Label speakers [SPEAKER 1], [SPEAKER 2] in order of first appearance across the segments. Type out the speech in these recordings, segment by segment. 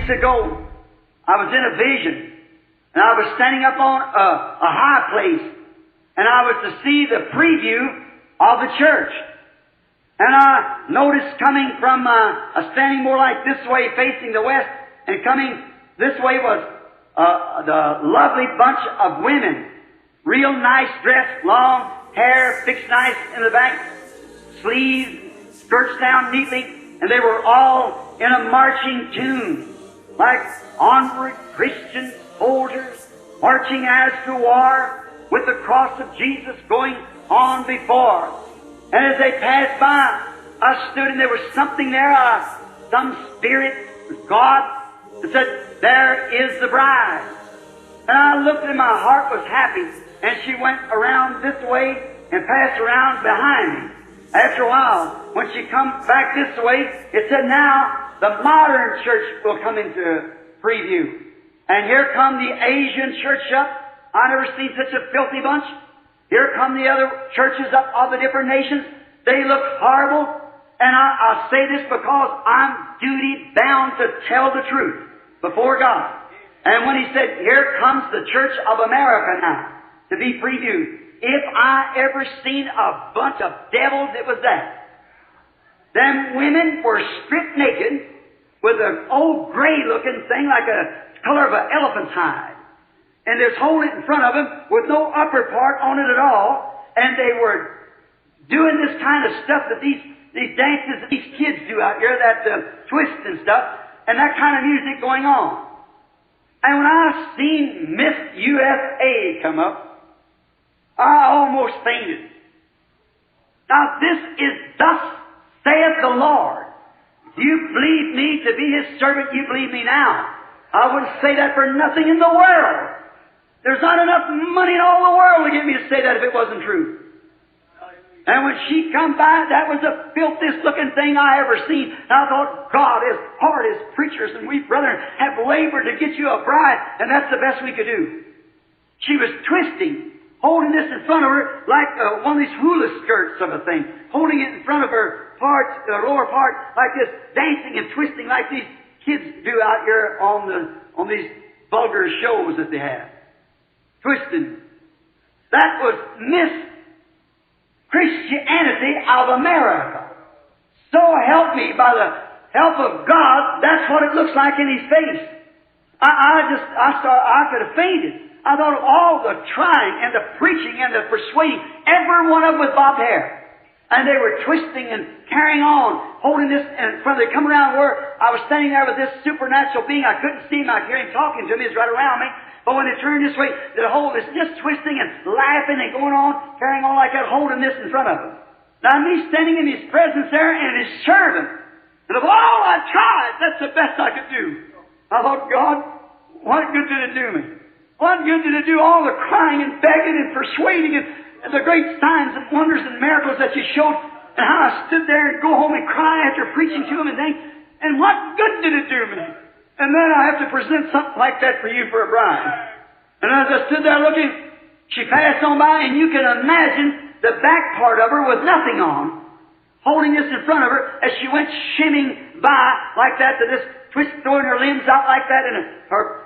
[SPEAKER 1] weeks ago, I was in a vision, and I was standing up on a high place, and I was to see the preview of the church. And I noticed coming from, standing more like this way, facing the west, and coming this way was the lovely bunch of women. Real nice dress, long hair, fixed nice in the back, sleeves, skirts down neatly, and they were all in a marching tune, like onward Christian soldiers marching as to war, with the cross of Jesus going on before. And as they passed by, I stood and there was something there, some spirit, God, that said, there is the bride. And I looked and my heart was happy, and she went around this way and passed around behind me. After a while, when she come back this way, it said, now the modern church will come into preview. And here come the Asian church up. I never seen such a filthy bunch. Here come the other churches up of the different nations. They look horrible. And I say this because I'm duty bound to tell the truth before God. And when he said, here comes the Church of America now to be previewed, if I ever seen a bunch of devils, it was that. Them women were stripped naked with an old gray-looking thing like a color of an elephant's hide. And there's holding it in front of them with no upper part on it at all. And they were doing this kind of stuff that these dances that these kids do out here, that twist and stuff, and that kind of music going on. And when I seen Miss USA come up, I almost fainted. Now this is thus saith the Lord. If you believe me to be His servant, you believe me now. I wouldn't say that for nothing in the world. There's not enough money in all the world to get me to say that if it wasn't true. And when she come by, that was the filthiest looking thing I ever seen. And I thought, God, as hard as preachers and we brethren have labored to get you a bride, and that's the best we could do. She was twisting, holding this in front of her like one of these hula skirts of a thing, holding it in front of her parts, lower part, like this, dancing and twisting like these kids do out here on these vulgar shows that they have. Twisting. That was Miss Christianity of America. So help me, by the help of God, that's what it looks like in His face. I could have fainted. I thought of all the trying and the preaching and the persuading, every one of them with bobbed hair. And they were twisting and carrying on, holding this in front of them. They come around where I was standing there with this supernatural being. I couldn't see him. I could hear him talking to me. He's right around me. But when they turned this way, the whole is just twisting and laughing and going on, carrying on like that, holding this in front of them. Now me standing in His presence there and His servant. And of all I tried, that's the best I could do. I thought, God, what good did it do me? What good did it do all the crying and begging and persuading and the great signs and wonders and miracles that you showed, and how I stood there and go home and cry after preaching to Him and things, and what good did it do me? And then I have to present something like that for you for a bride. And as I stood there looking, she passed on by, and you can imagine the back part of her with nothing on, holding this in front of her as she went shimming by like that, to this twist, throwing her limbs out like that, and it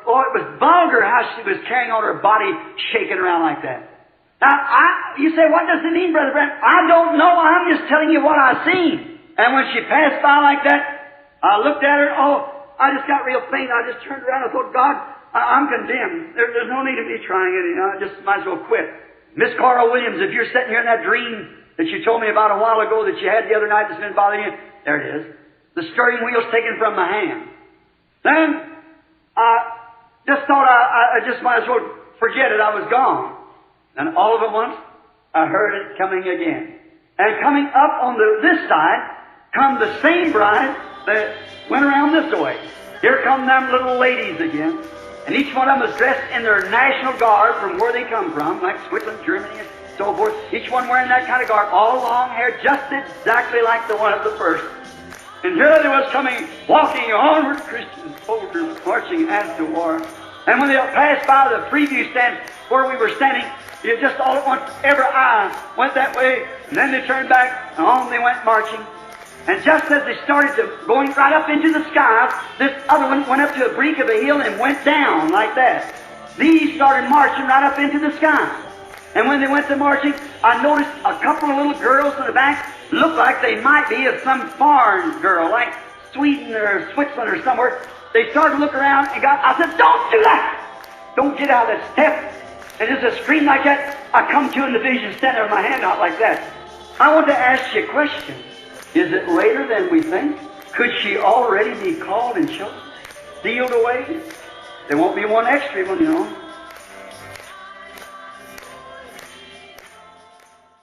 [SPEAKER 1] was vulgar how she was carrying on her body, shaking around like that. Now, you say, what does it mean, Brother Branham? I don't know. I'm just telling you what I seen. And when she passed by like that, I looked at her. I just got real faint. I just turned around and thought, God, I'm condemned. There's no need of me trying it. I just might as well quit. Miss Carl Williams, if you're sitting here in that dream that you told me about a while ago that you had the other night that's been bothering you, there it is. The steering wheel's taken from my hand. Then I just thought I just might as well forget it. I was gone. And all of at once, I heard it coming again. And coming up on this side, come the same bride that went around this way. Here come them little ladies again. And each one of them was dressed in their national garb from where they come from, like Switzerland, Germany, and so forth. Each one wearing that kind of garb, all long hair, just exactly like the one of the first. And here they was coming, walking onward, Christian soldiers marching as to war. And when they passed by the preview stand where we were standing, you just all at once, every eye went that way, and then they turned back, and on they went marching. And just as they started to going right up into the skies, this other one went up to a brink of a hill and went down like that. These started marching right up into the sky. And when they went to marching, I noticed a couple of little girls in the back looked like they might be of some foreign girl, like Sweden or Switzerland or somewhere. They started to look around and I said, don't do that! Don't get out of that step. And just a scream like that, I come to in the vision, standing there with my hand out like that. I want to ask you a question. Is it later than we think? Could she already be called and chosen? Sealed away? There won't be one extra one, you know.